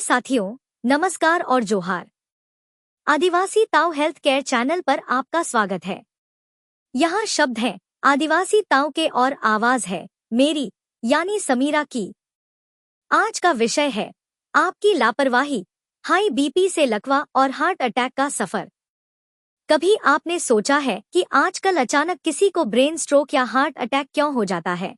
साथियों, नमस्कार और जोहार। आदिवासी ताऊ हेल्थ केयर चैनल पर आपका स्वागत है। यहाँ शब्द है आदिवासी ताऊ के और आवाज है मेरी यानी समीरा की। आज का विषय है आपकी लापरवाही, हाई बीपी से लकवा और हार्ट अटैक का सफर। कभी आपने सोचा है कि आजकल अचानक किसी को ब्रेन स्ट्रोक या हार्ट अटैक क्यों हो जाता है?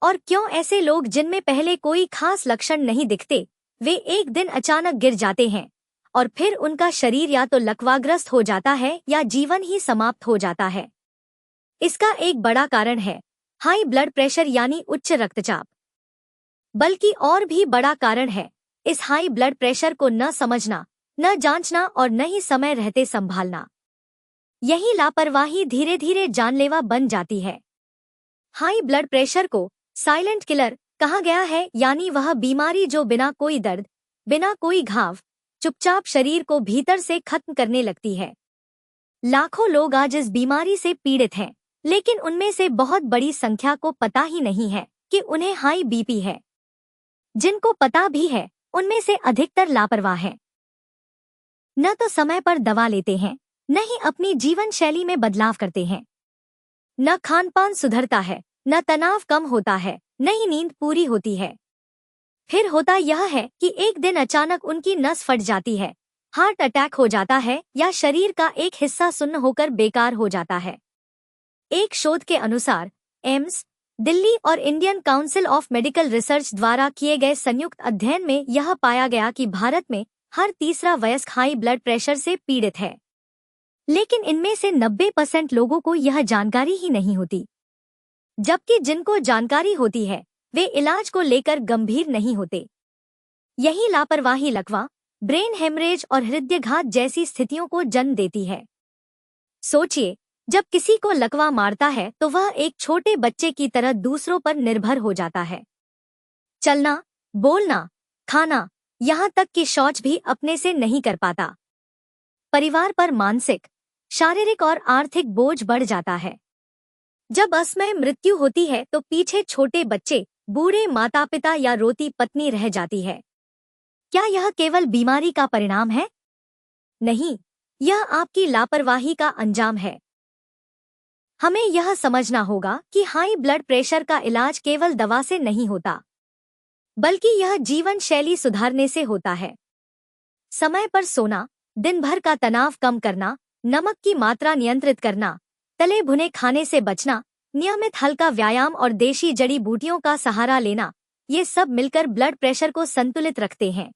और क्यों ऐसे लोग जिनमें पहले कोई खास लक्षण नहीं दिखते, वे एक दिन अचानक गिर जाते हैं और फिर उनका शरीर या तो लकवाग्रस्त हो जाता है या जीवन ही समाप्त हो जाता है। इसका एक बड़ा कारण है हाई ब्लड प्रेशर यानी उच्च रक्तचाप। बल्कि और भी बड़ा कारण है इस हाई ब्लड प्रेशर को न समझना, न जांचना और न ही समय रहते संभालना। यही लापरवाही धीरे धीरे जानलेवा बन जाती है। हाई ब्लड प्रेशर को साइलेंट किलर कहा गया है, यानी वह बीमारी जो बिना कोई दर्द, बिना कोई घाव, चुपचाप शरीर को भीतर से खत्म करने लगती है। लाखों लोग आज इस बीमारी से पीड़ित हैं, लेकिन उनमें से बहुत बड़ी संख्या को पता ही नहीं है कि उन्हें हाई बीपी है। जिनको पता भी है, उनमें से अधिकतर लापरवाह हैं। न तो समय पर दवा लेते हैं, न ही अपनी जीवन शैली में बदलाव करते हैं। न खानपान सुधरता है, न तनाव कम होता है, न ही नींद पूरी होती है। फिर होता यह है कि एक दिन अचानक उनकी नस फट जाती है, हार्ट अटैक हो जाता है या शरीर का एक हिस्सा सुन्न होकर बेकार हो जाता है। एक शोध के अनुसार एम्स, दिल्ली और Indian council of medical research द्वारा किए गए संयुक्त अध्ययन में यह पाया गया कि भारत में हर तीसरा वयस्क हाई ब्लड प्रेशर से पीड़ित है। लेकिन इनमें से 90% लोगों को यह जानकारी ही नहीं होती, जबकि जिनको जानकारी होती है वे इलाज को लेकर गंभीर नहीं होते। यही लापरवाही लकवा, ब्रेन हेमरेज और हृदयाघात जैसी स्थितियों को जन्म देती है। सोचिए, जब किसी को लकवा मारता है तो वह एक छोटे बच्चे की तरह दूसरों पर निर्भर हो जाता है। चलना, बोलना, खाना, यहाँ तक कि शौच भी अपने से नहीं कर पाता। परिवार पर मानसिक, शारीरिक और आर्थिक बोझ बढ़ जाता है। जब असमय मृत्यु होती है तो पीछे छोटे बच्चे, बूढ़े माता पिता या रोती पत्नी रह जाती है। क्या यह केवल बीमारी का परिणाम है? नहीं, यह आपकी लापरवाही का अंजाम है। हमें यह समझना होगा कि हाई ब्लड प्रेशर का इलाज केवल दवा से नहीं होता, बल्कि यह जीवन शैली सुधारने से होता है। समय पर सोना, दिन भर का तनाव कम करना, नमक की मात्रा नियंत्रित करना, तले भुने खाने से बचना, नियमित हल्का व्यायाम और देशी जड़ी बूटियों का सहारा लेना, ये सब मिलकर ब्लड प्रेशर को संतुलित रखते हैं।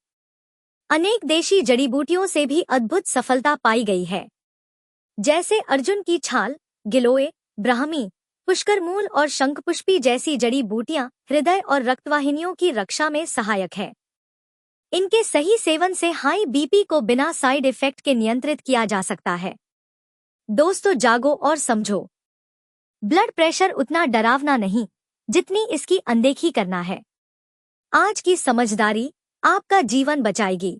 अनेक देशी जड़ी बूटियों से भी अद्भुत सफलता पाई गई है, जैसे अर्जुन की छाल, गिलोय, ब्राह्मी, पुष्करमूल और शंखपुष्पी जैसी जड़ी बूटियां हृदय और रक्तवाहिनियों की रक्षा में सहायक है। इनके सही सेवन से हाई बीपी को बिना साइड इफेक्ट के नियंत्रित किया जा सकता है। दोस्तों, जागो और समझो, ब्लड प्रेशर उतना डरावना नहीं जितनी इसकी अनदेखी करना है। आज की समझदारी आपका जीवन बचाएगी।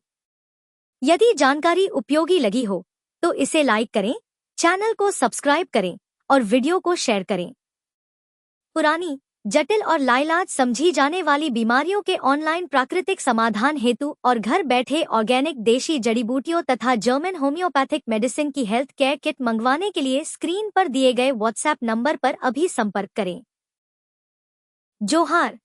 यदि जानकारी उपयोगी लगी हो तो इसे लाइक करें, चैनल को सब्सक्राइब करें और वीडियो को शेयर करें। पुरानी, जटिल और लाइलाज समझी जाने वाली बीमारियों के ऑनलाइन प्राकृतिक समाधान हेतु और घर बैठे ऑर्गेनिक देशी जड़ी बूटियों तथा जर्मन होम्योपैथिक मेडिसिन की हेल्थ केयर किट मंगवाने के लिए स्क्रीन पर दिए गए व्हाट्सएप नंबर पर अभी संपर्क करें। जोहार।